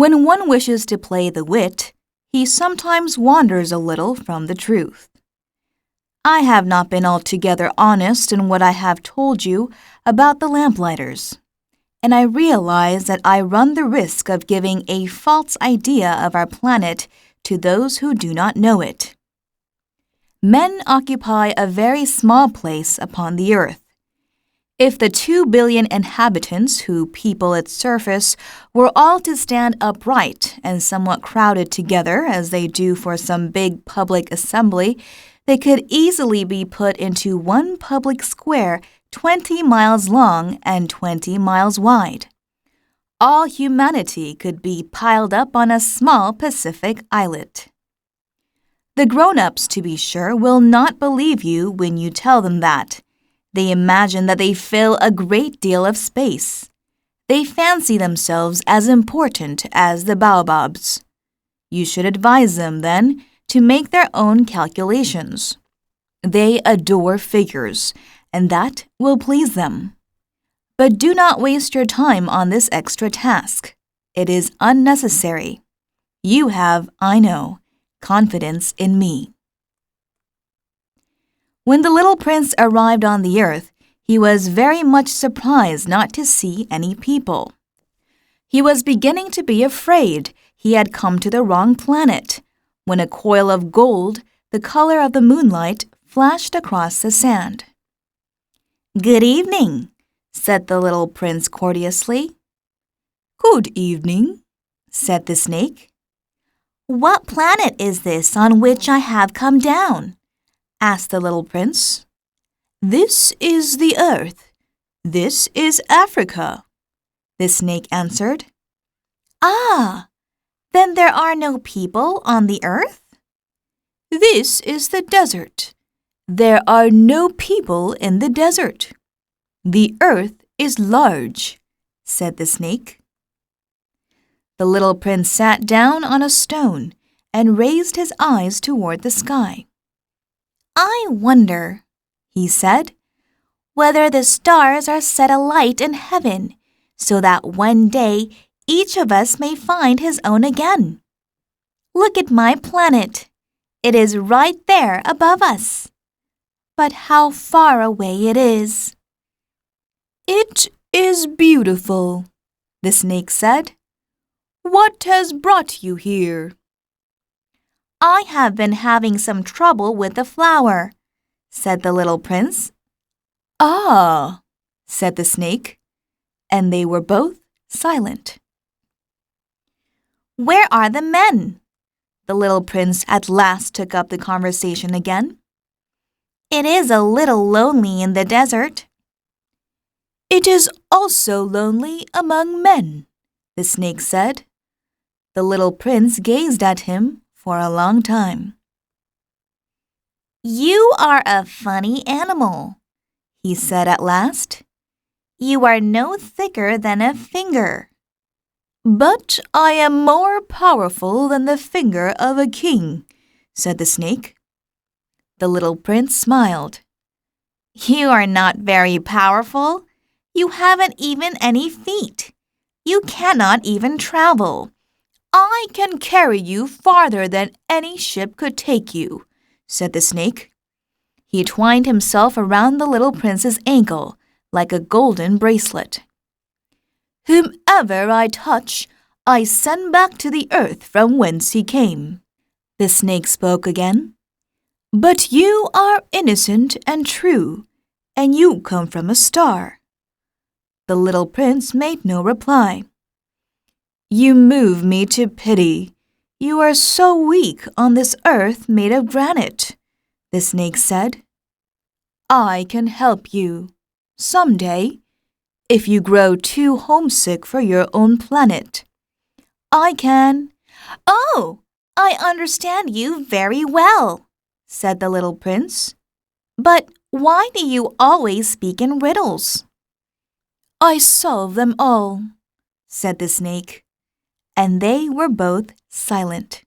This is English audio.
When one wishes to play the wit, he sometimes wanders a little from the truth. I have not been altogether honest in what I have told you about the lamplighters, and I realize that I run the risk of giving a false idea of our planet to those who do not know it. Men occupy a very small place upon the earth. If the 2 billion inhabitants who people its surface were all to stand upright and somewhat crowded together as they do for some big public assembly, they could easily be put into one public square 20 miles long and 20 miles wide. All humanity could be piled up on a small Pacific islet. The grown-ups, to be sure, will not believe you when you tell them that. They imagine that they fill a great deal of space. They fancy themselves as important as the baobabs. You should advise them, then, to make their own calculations. They adore figures, and that will please them. But do not waste your time on this extra task. It is unnecessary. You have, I know, confidence in me. When the little prince arrived on the earth, he was very much surprised not to see any people. He was beginning to be afraid he had come to the wrong planet, when a coil of gold, the color of the moonlight, flashed across the sand. "Good evening," said the little prince courteously. "Good evening," said the snake. "What planet is this on which I have come down?" asked the little prince. "This is the earth. This is Africa," the snake answered. "Ah, then there are no people on the earth?" "This is the desert. There are no people in the desert. The earth is large," said the snake. The little prince sat down on a stone and raised his eyes toward the sky. "I wonder," he said, "whether the stars are set alight in heaven, so that one day each of us may find his own again. Look at my planet. It is right there above us. But how far away it is." "It is beautiful," the snake said. "What has brought you here?" "I have been having some trouble with the flower," said the little prince. "Ah," said the snake, and they were both silent. "Where are the men?" The little prince at last took up the conversation again. "It is a little lonely in the desert." "It is also lonely among men," the snake said. The little prince gazed at him for a long time. "You are a funny animal," he said at last. "You are no thicker than a finger." "But I am more powerful than the finger of a king," said the snake. The little prince smiled. "You are not very powerful. You haven't even any feet. You cannot even travel. I can carry you farther than any ship could take you," said the snake. He twined himself around the little prince's ankle like a golden bracelet. "Whomever I touch, I send back to the earth from whence he came," the snake spoke again. "But you are innocent and true, and you come from a star." The little prince made no reply. "You move me to pity. You are so weak on this earth made of granite," the snake said. "I can help you, someday, if you grow too homesick for your own planet. I can—" "Oh, I understand you very well," said the little prince. "But why do you always speak in riddles?" "I solve them all," said the snake, and they were both silent.